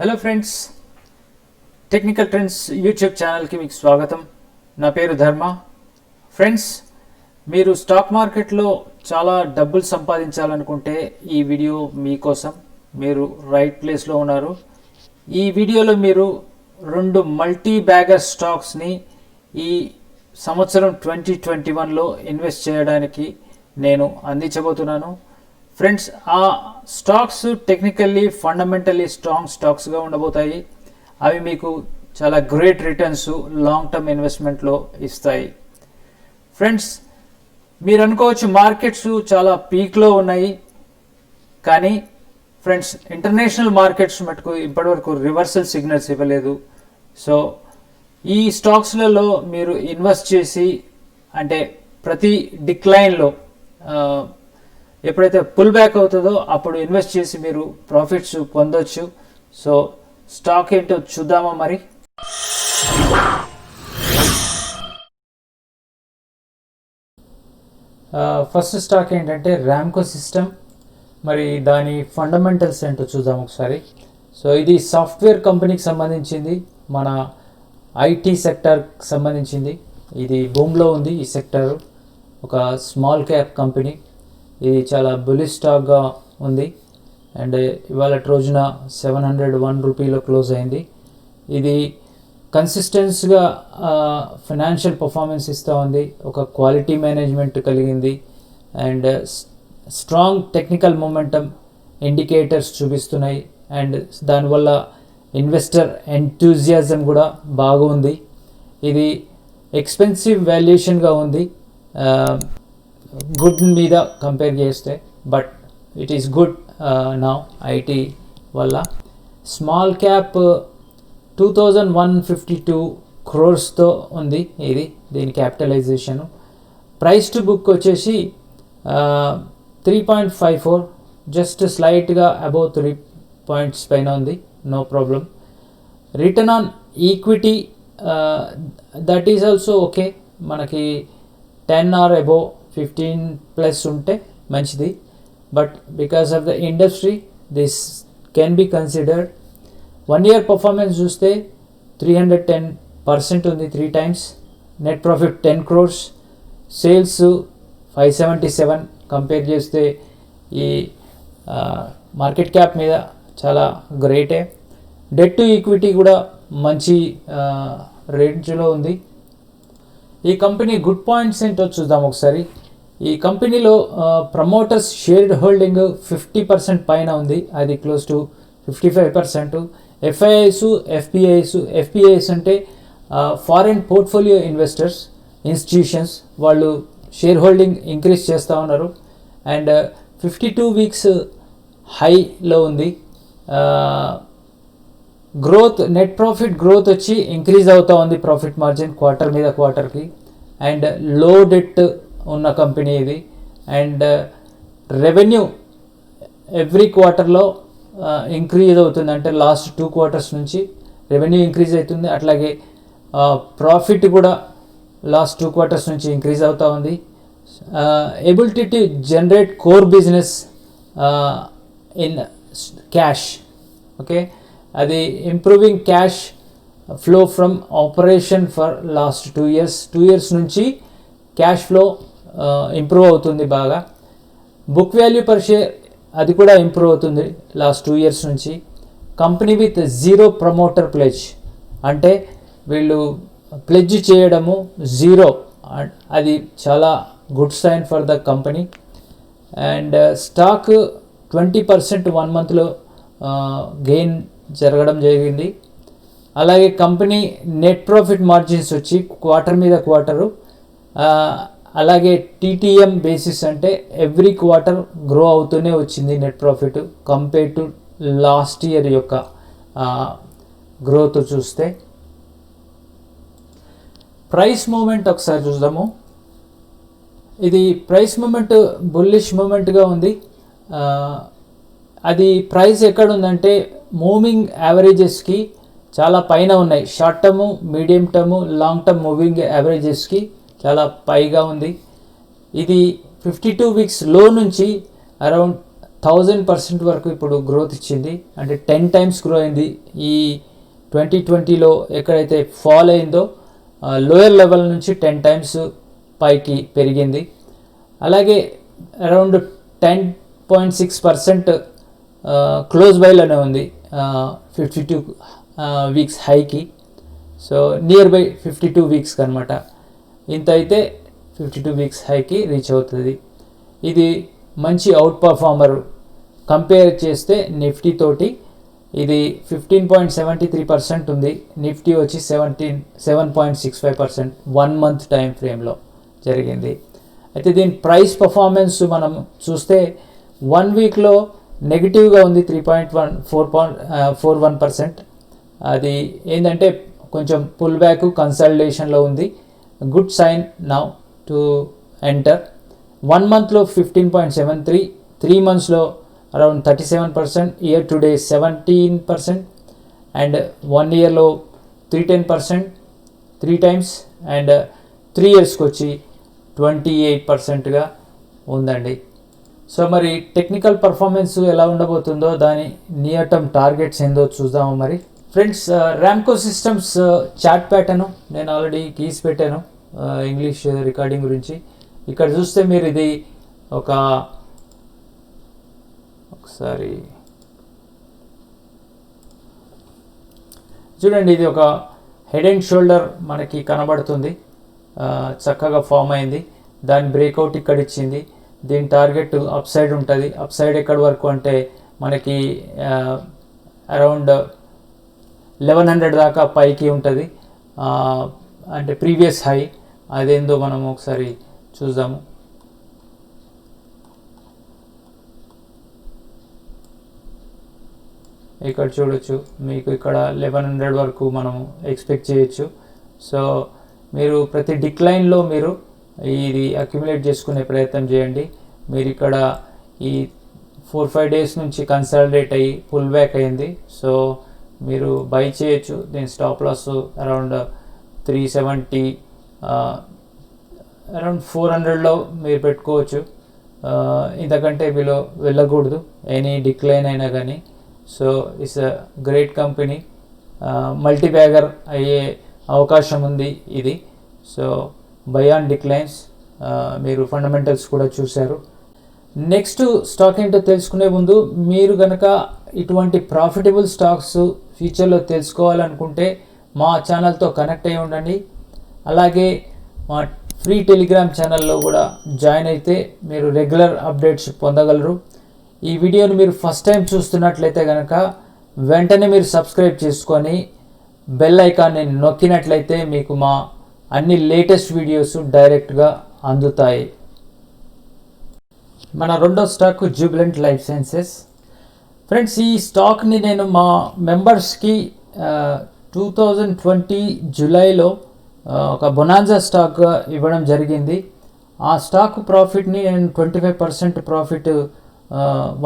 Hello friends, technical trends YouTube ఛానల్కి మీకు స్వాగతం. నా పేరు ధర్మ. ఫ్రెండ్స్, మీరు స్టాక్ మార్కెట్లో చాలా డబ్బులు సంపాదించాలనుకుంటే ఈ వీడియో మీకోసం. మీరు రైట్ ప్లేస్లో ఉన్నారు. ఈ వీడియోలో మీరు 2 మల్టీ బ్యాగర్ స్టాక్స్ని ఈ సంవత్సరం 2021లో ఇన్వెస్ట్ చేయడానికి నేను అందించబోతున్నాను. ఫ్రెండ్స్, ఆ స్టాక్స్ టెక్నికల్లీ ఫండమెంటల్లీ స్ట్రాంగ్ స్టాక్స్గా ఉండబోతాయి. అవి మీకు చాలా గ్రేట్ రిటర్న్స్ లాంగ్ టర్మ్ ఇన్వెస్ట్మెంట్లో ఇస్తాయి. ఫ్రెండ్స్, మీరు అనుకోవచ్చు మార్కెట్స్ చాలా పీక్లో ఉన్నాయి, కానీ ఫ్రెండ్స్ ఇంటర్నేషనల్ మార్కెట్స్ మటుకు ఇప్పటివరకు రివర్సల్ సిగ్నల్స్ ఇవ్వలేదు. సో ఈ స్టాక్స్లలో మీరు ఇన్వెస్ట్ చేసి, అంటే ప్రతి డిక్లైన్లో ఎప్పుడైతే పుల్ బ్యాక్ అవుతుందో అప్పుడు ఇన్వెస్ట్ చేసి మీరు ప్రాఫిట్స్ పొందొచ్చు. సో స్టాక్ ఏంటో చూద్దామా మరి. ఫస్ట్ స్టాక్ ఏంటంటే రామ్కో సిస్టమ్. మరి దాని ఫండమెంటల్స్ ఏంటో చూద్దాం ఒకసారి. సో ఇది సాఫ్ట్వేర్ కంపెనీకి సంబంధించింది, మన ఐటీ సెక్టర్కి సంబంధించింది. ఇది బూమ్లో ఉంది ఈ సెక్టర్. ఒక స్మాల్ క్యాప్ కంపెనీ. ఇది చాలా బులిష్ స్టాక్గా ఉంది అండ్ ఇవాళ రోజున 701 రూపీలో క్లోజ్ అయింది. ఇది కన్సిస్టెన్స్గా ఫైనాన్షియల్ పర్ఫార్మెన్స్ ఇస్తూ ఉంది. ఒక క్వాలిటీ మేనేజ్మెంట్ కలిగింది and strong technical momentum indicators చూపిస్తున్నాయి అండ్ దానివల్ల ఇన్వెస్టర్ ఎంథూజియాజం కూడా బాగుంది. ఇది ఎక్స్పెన్సివ్ వాల్యుయేషన్గా ఉంది గుడ్ మీద కంపేర్ చేస్తే, but it is good now IT వల్ల. స్మాల్ క్యాప్ 2152 క్రోర్స్తో ఉంది ఇది, దీని క్యాపిటలైజేషను. ప్రైస్ టు బుక్ వచ్చేసి 3.54, జస్ట్ స్లైట్గా అబౌవ్ 3 పాయింట్స్ పైన ఉంది, no problem. Return on equity that is also okay. మనకి 10 ఆర్ అబౌవ్ 15+ ఉంటే మంచిది, but because of the industry this can be considered. 1 year performance చూస్తే 310% ఉంది, 3 times. Net profit 10 crores, sales 577. Compare చేస్తే ఈ market cap మీద చాలా గ్రేటే. డెట్ టు ఈక్విటీ కూడా మంచి రేంజ్లో ఉంది. ఈ కంపెనీ గుడ్ పాయింట్స్ ఏంటో చూద్దాం ఒకసారి. ఈ కంపెనీలో ప్రమోటర్స్ షేర్ హోల్డింగ్ 50% పైన ఉంది, అది క్లోజ్ టు 55%. ఎఫ్ఐఐస్, ఎఫ్పిఐస్ అంటే ఫారిన్ పోర్ట్ఫోలియో ఇన్వెస్టర్స్, ఇన్స్టిట్యూషన్స్, వాళ్ళు షేర్ హోల్డింగ్ ఇంక్రీజ్ చేస్తూ ఉన్నారు అండ్ 52 weeks హైలో ఉంది. గ్రోత్, నెట్ ప్రాఫిట్ గ్రోత్ వచ్చి ఇంక్రీజ్ అవుతూ ఉంది, ప్రాఫిట్ మార్జిన్ క్వార్టర్ మీద క్వార్టర్కి. అండ్ లో డెట్ ఉన్న కంపెనీ ఇది. అండ్ రెవెన్యూ ఎవ్రీ క్వార్టర్లో ఇంక్రీజ్ అవుతుంది, అంటే లాస్ట్ 2 quarters నుంచి రెవెన్యూ ఇంక్రీజ్ అవుతుంది. అట్లాగే ప్రాఫిట్ కూడా లాస్ట్ 2 quarters నుంచి ఇంక్రీజ్ అవుతూ ఉంది. Ability to generate core business in cash, okay, అది improving cash flow from operation for last 2 years. 2 years నుంచి క్యాష్ ఫ్లో ఇంప్రూవ్ అవుతుంది బాగా. బుక్ వాల్యూ పర్ షేర్ అది కూడా ఇంప్రూవ్ అవుతుంది లాస్ట్ 2 years నుంచి. కంపెనీ విత్ 0 ప్రమోటర్ ప్లెడ్జ్, అంటే వీళ్ళు ప్లెడ్జ్ చేయడము 0, అది చాలా good sign for the company. And stock 20% 1 monthలో గెయిన్ జరగడం జరిగింది. అలాగే కంపెనీ నెట్ ప్రాఫిట్ మార్జిన్స్ వచ్చి క్వార్టర్ మీద క్వార్టరు, అలాగే టీటీఎం బేసిస్ అంటే ఎవ్రీ క్వార్టర్ గ్రో అవుతూనే వచ్చింది net profit compare to last year యొక్క గ్రోత్ చూస్తే. ప్రైస్ మూమెంట్ ఒకసారి చూద్దాము. ఇది ప్రైస్ మూమెంట్ బుల్లిష్ మూమెంట్గా ఉంది. అది ప్రైస్ ఎక్కడ ఉందంటే మూవింగ్ యావరేజెస్కి చాలా పైన ఉన్నాయి. Short term, medium term, long term moving యావరేజెస్కి చాలా పైగా ఉంది. ఇది 52 weeks లో నుంచి అరౌండ్ 1000% వరకు ఇప్పుడు గ్రోత్ ఇచ్చింది. అంటే 10 టైమ్స్ గ్రో అయింది. ఈ 2020లో ఎక్కడైతే ఫాల్ అయిందో లోయర్ లెవెల్ నుంచి 10 టైమ్స్ పైకి పెరిగింది. అలాగే అరౌండ్ 10.6% క్లోజ్ బైలోనే ఉంది 52 వీక్స్ హైకి. సో నియర్ బై 52 వీక్స్కి అనమాట. ఇంత అయితే 52 వీక్స్ హైకి రీచ్ అవుతుంది. ఇది మంచి అవుట్ పర్ఫార్మర్. కంపేర్ చేస్తే నిఫ్టీ తోటి ఇది 15.73% ఉంది. నిఫ్టీ వచ్చి 7.65% 1 మంత్ టైం ఫ్రేమ్లో జరిగింది. అయితే దీని ప్రైస్ పర్ఫార్మెన్స్ మనం చూస్తే 1 వీక్లో నెగిటివ్గా ఉంది 3.41%. అది ఏంటంటే కొంచెం పుల్ బ్యాక్ కన్సల్టేషన్లో ఉంది. Good sign now to enter. 1 మంత్లో 15.73, 3 మంత్స్లో around 37%, year to date 17%, and 1 ఇయర్లో 310%, 3 టైమ్స్, అండ్ 3 ఇయర్స్కి వచ్చి 28%గా ఉందండి. సో మరి టెక్నికల్ పర్ఫార్మెన్స్ ఎలా ఉండబోతుందో, దాని నియర్ టర్మ్ టార్గెట్స్ ఏందో చూద్దాము. మరి ఫ్రెండ్స్, ర్యాంకో సిస్టమ్స్ చార్ట్ ప్యాటర్న్ నేను ఆల్రెడీ కీస్ పెట్టాను ఇంగ్లీష్ రికార్డింగ్ గురించి. ఇక్కడ చూస్తే మీరు ఇది ఒకసారి చూడండి. ఇది ఒక హెడ్ అండ్ షోల్డర్ మనకి కనబడుతుంది, చక్కగా ఫామ్ అయింది. దాని బ్రేక్అవుట్ ఇక్కడ ఇచ్చింది. దీని టార్గెట్ అప్ సైడ్ ఉంటుంది. అప్ సైడ్ ఎక్కడి వరకు అంటే మనకి అరౌండ్ 1100 దాకా పైకి ఉంటుంది. అంటే ప్రీవియస్ హై అదేందో మనం ఒకసారి చూద్దాము. ఇక్కడ చూడొచ్చు, మీకు ఇక్కడ 1100 వరకు మనం ఎక్స్పెక్ట్ చేయొచ్చు. సో మీరు ప్రతి డిక్లైన్లో మీరు ఇది అక్యుములేట్ చేసుకునే ప్రయత్నం చేయండి. మీరు ఇక్కడ ఈ 4-5 డేస్ నుంచి కన్సాలిడేట్ అయ్యి పుల్ బ్యాక్ అయింది. సో మీరు బై చేయొచ్చు. దీని స్టాప్ లాస్ అరౌండ్ 370, అరౌండ్ 400లో మీరు పెట్టుకోవచ్చు. ఇంతకంటే బిలో వెళ్ళకూడదు ఎనీ డిక్లైన్ అయినా కానీ. So it's a great company. Multi bagger అయ్యే అవకాశం ఉంది ఇది. So by on declines. మీరు ఫండమెంటల్స్ కూడా చూశారు. నెక్స్ట్ స్టాక్ ఏంటో తెలుసుకునే ముందు, మీరు కనుక ఇటువంటి ప్రాఫిటబుల్ స్టాక్స్ ఫ్యూచర్లో తెలుసుకోవాలనుకుంటే మా ఛానల్తో కనెక్ట్ అయ్యి ఉండండి. అలాగే మా ఫ్రీ టెలిగ్రామ్ ఛానల్లో కూడా జాయిన్ అయితే మీరు రెగ్యులర్ అప్డేట్స్ పొందగలరు. ఈ వీడియోని మీరు ఫస్ట్ టైం చూస్తున్నట్లయితే కనుక వెంటనే మీరు సబ్స్క్రైబ్ చేసుకొని బెల్ ఐకాన్ని నొక్కినట్లయితే మీకు మా అన్ని లేటెస్ట్ వీడియోస్ డైరెక్ట్గా అందుతాయి. మన రెండో stock Jubilant life sciences. Friends, ఈ స్టాక్ని నేను మా మెంబర్స్కి 2020 జూలైలో ఒక బొనాన్జా స్టాక్ ఇవ్వడం జరిగింది. ఆ స్టాక్ ప్రాఫిట్ని నేను 25% ప్రాఫిట్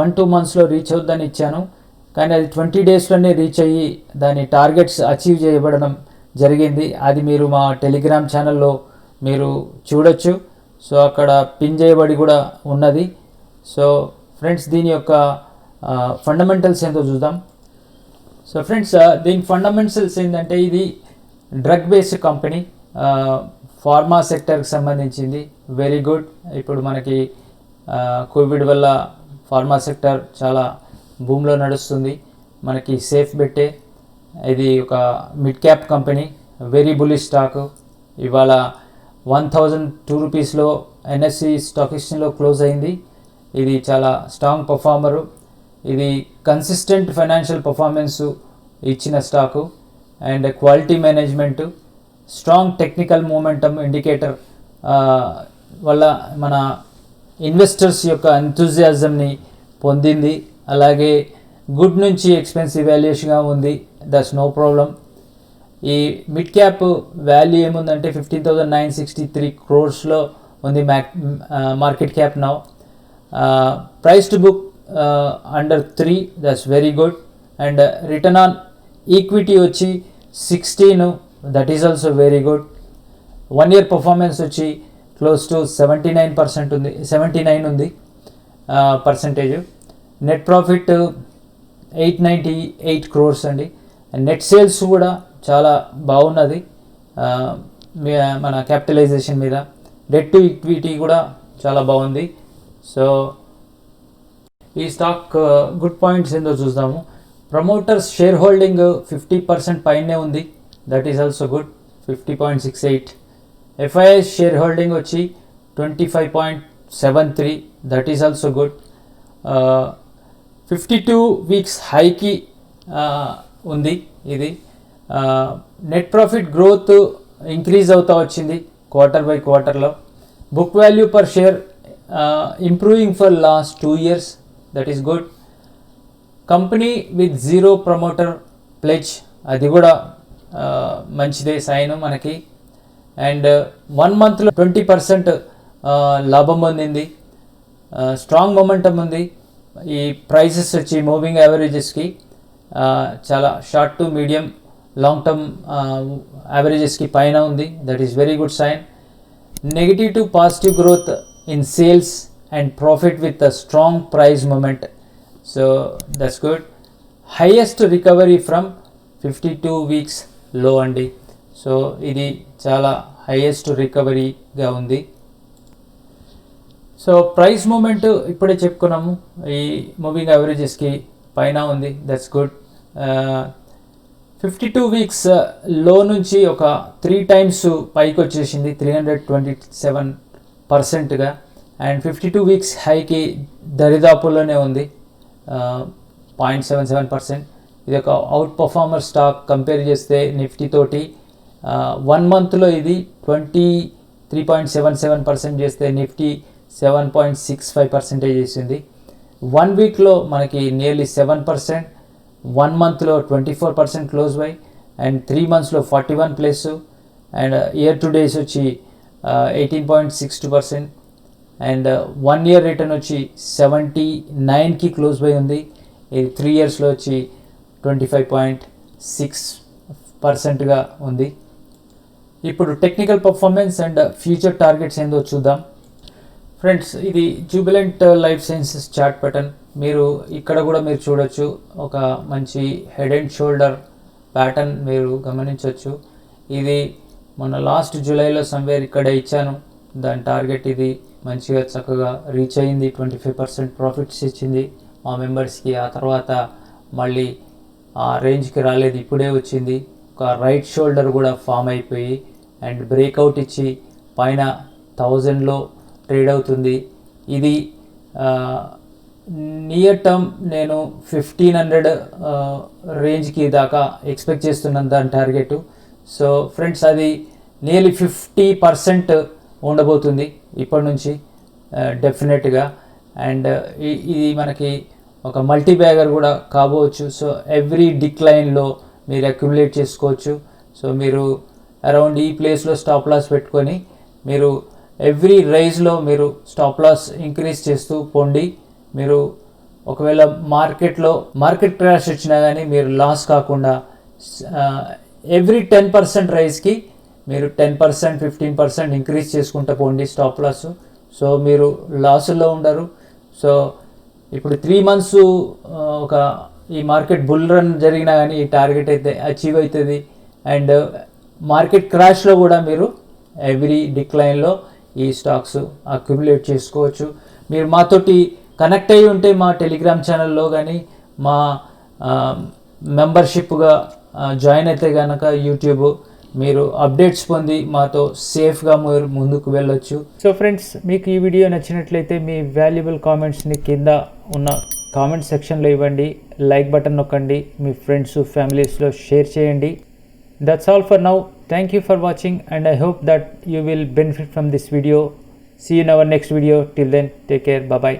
1-2 మంత్స్లో రీచ్ అవుతుందని ఇచ్చాను. కానీ అది 20 డేస్లోనే రీచ్ అయ్యి దాని టార్గెట్స్ అచీవ్ చేయబడడం జరిగింది. అది మీరు మా టెలిగ్రామ్ ఛానల్లో మీరు చూడొచ్చు. సో అక్కడ పిన్ చేయబడి కూడా ఉన్నది. సో ఫ్రెండ్స్, దీని యొక్క ఫండమెంటల్స్ ఏంటో చూద్దాం. సో ఫ్రెండ్స్, దీని ఫండమెంటల్స్ ఏంటంటే ఇది డ్రగ్ బేస్డ్ కంపెనీ, ఫార్మా సెక్టర్కి సంబంధించింది. Very good. ఇప్పుడు మనకి కోవిడ్ వల్ల ఫార్మా సెక్టర్ చాలా భూమిలో నడుస్తుంది. మనకి సేఫ్ బెట్టే. ఇది ఒక mid cap company, very bullish stock. ఇవాళ 1002 రూపీస్లో ఎన్ఎస్సి స్టాక్ ఎక్స్చేంజ్లో క్లోజ్ అయింది. ఇది చాలా స్ట్రాంగ్ పర్ఫార్మరు. ఇది కన్సిస్టెంట్ ఫైనాన్షియల్ పర్ఫార్మెన్స్ ఇచ్చిన stock and quality management, strong technical momentum indicator వల్ల మన ఇన్వెస్టర్స్ యొక్క ఎంతూజియాజంని పొందింది. అలాగే గుడ్ నుంచి ఎక్స్పెన్సివ్ వాల్యుయేషన్గా ఉంది. That's no problem. ఈ మిడ్ క్యాప్ వాల్యూ ఏముందంటే 15,963 crores ఉంది market cap now. Price to book under 3, that's very good. And return on equity వచ్చి 16, that is also very good. 1 year performance వచ్చి క్లోజ్ టు 79% ఉంది, 79 ఉంది percentage. Net profit 898 crores అండి. Net sales కూడా చాలా బాగున్నది మన క్యాపిటలైజేషన్ మీద. డెట్ టు ఈక్విటీ కూడా చాలా బాగుంది. సో ఈ స్టాక్ గుడ్ పాయింట్స్ ఏందో చూద్దాము. ప్రమోటర్స్ షేర్ హోల్డింగ్ 50% పైనే ఉంది, that is also good, 50.68. FIS share holding వచ్చి 25.73, that is also good. 52 weeks హైకి ఉంది ఇది. నెట్ ప్రాఫిట్ గ్రోత్ ఇంక్రీజ్ అవుతూ వచ్చింది క్వార్టర్ బై క్వార్టర్లో. Book value per share improving for last 2 years, that is good. Company with zero promoter pledge, అది కూడా మంచిదే సైన్ మనకి. అండ్ 1 monthలో 20% లాభం పొందింది. స్ట్రాంగ్ మొమెంటం ఉంది. ఈ ప్రైసెస్ వచ్చి మూవింగ్ యావరేజెస్కి చాలా short to medium long term యావరేజెస్కి పైన ఉంది, that is very good sign. Negative to positive growth in sales and profit with a strong price moment, so that's good. Highest recovery from 52 weeks లో అండి. So ఇది చాలా highest రికవరీగా ఉంది. So price moment ఇప్పుడే చెప్పుకున్నాము, ఈ మూవింగ్ యావరేజెస్కి పైన ఉంది, దట్స్ గుడ్. 52 వీక్స్ లో నుంచి ఒక 3 times పైకి వచ్చేసింది, 327%గా. అండ్ 52 వీక్స్ హైకి దరిదాపుల్లోనే ఉంది, 0.77%. ఇది ఒక అవుట్ పర్ఫార్మర్ స్టాక్. కంపేర్ చేస్తే నిఫ్టీ తోటి 1 monthలో ఇది 23.77% చేస్తే నిఫ్టీ 7.65% చేసింది. 1 weekలో మనకి nearly 7%, 1 monthలో 24% close by, and 3 monthsలో 41 plus, and year two days వచ్చి 18.62%, అండ్ 1 year రిటర్న్ వచ్చి 79కి క్లోజ్ బై ఉంది. ఇది 3 yearsలో వచ్చి 25.6%గా ఉంది. ఇప్పుడు technical performance and future targets ఏందో చూద్దాం. ఫ్రెండ్స్, ఇది Jubilant life sciences chart pattern. మీరు ఇక్కడ కూడా మీరు చూడొచ్చు, ఒక మంచి హెడ్ అండ్ షోల్డర్ ప్యాటర్న్ మీరు గమనించవచ్చు. ఇది మొన్న లాస్ట్ జూలైలో సమ్వేర్ ఇక్కడ ఇచ్చాను, దాని టార్గెట్ ఇది మంచిగా చక్కగా రీచ్ అయింది. 25% ప్రాఫిట్స్ ఇచ్చింది మా మెంబర్స్కి. ఆ తర్వాత మళ్ళీ ఆ రేంజ్కి రాలేదు, ఇప్పుడే వచ్చింది. ఒక రైట్ షోల్డర్ కూడా ఫామ్ అయిపోయి అండ్ బ్రేక్అవుట్ ఇచ్చి పైన 1000లో ట్రేడ్ అవుతుంది. ఇది నియర్ టర్మ్ నేను 1500 రేంజ్కి దాకా ఎక్స్పెక్ట్ చేస్తున్నాను దాని టార్గెట్. సో ఫ్రెండ్స్, అది నియర్లీ 50% ఉండబోతుంది ఇప్పటి నుంచి డెఫినెట్గా. అండ్ ఇది మనకి ఒక మల్టీ బ్యాగర్ కూడా కాబోవచ్చు. సో ఎవ్రీ డిక్లైన్లో మీరు అక్యుములేట్ చేసుకోవచ్చు. సో మీరు అరౌండ్ ఈ ప్లేస్లో స్టాప్ లాస్ పెట్టుకొని మీరు ఎవ్రీ రైజ్లో మీరు స్టాప్ లాస్ ఇంక్రీజ్ చేస్తూ పోండి. మీరు ఒకవేళ మార్కెట్ క్రాష్ వచ్చినా కానీ మీరు లాస్ కాకుండా ఎవ్రీ 10% రైజ్కి మీరు 10%, 15% ఇంక్రీజ్ చేసుకుంటూ పోండి స్టాప్ లాస్. సో మీరు లాసుల్లో ఉండరు. సో ఇప్పుడు 3 months ఒక ఈ మార్కెట్ బుల్ రన్ జరిగినా కానీ ఈ టార్గెట్ అయితే అచీవ్ అవుతుంది. అండ్ మార్కెట్ క్రాష్లో కూడా మీరు ఎవ్రీ డిక్లైన్లో ఈ స్టాక్స్ అక్యుములేట్ చేసుకోవచ్చు. మీరు మాతోటి కనెక్ట్ అయ్యి ఉంటే మా టెలిగ్రామ్ ఛానల్లో కానీ మా మెంబర్షిప్గా జాయిన్ అయితే కనుక యూట్యూబ్ మీరు అప్డేట్స్ పొంది మాతో సేఫ్గా మీరు ముందుకు వెళ్ళొచ్చు. సో ఫ్రెండ్స్, మీకు ఈ వీడియో నచ్చినట్లయితే మీ వాల్యుబుల్ కామెంట్స్ని కింద ఉన్న కామెంట్ సెక్షన్లో ఇవ్వండి. లైక్ బటన్ నొక్కండి, మీ ఫ్రెండ్స్ ఫ్యామిలీస్లో షేర్ చేయండి. That's all for now. Thank you for watching, and I hope that you will benefit from this video. See you in our next video. Till then, take care. Bye bye.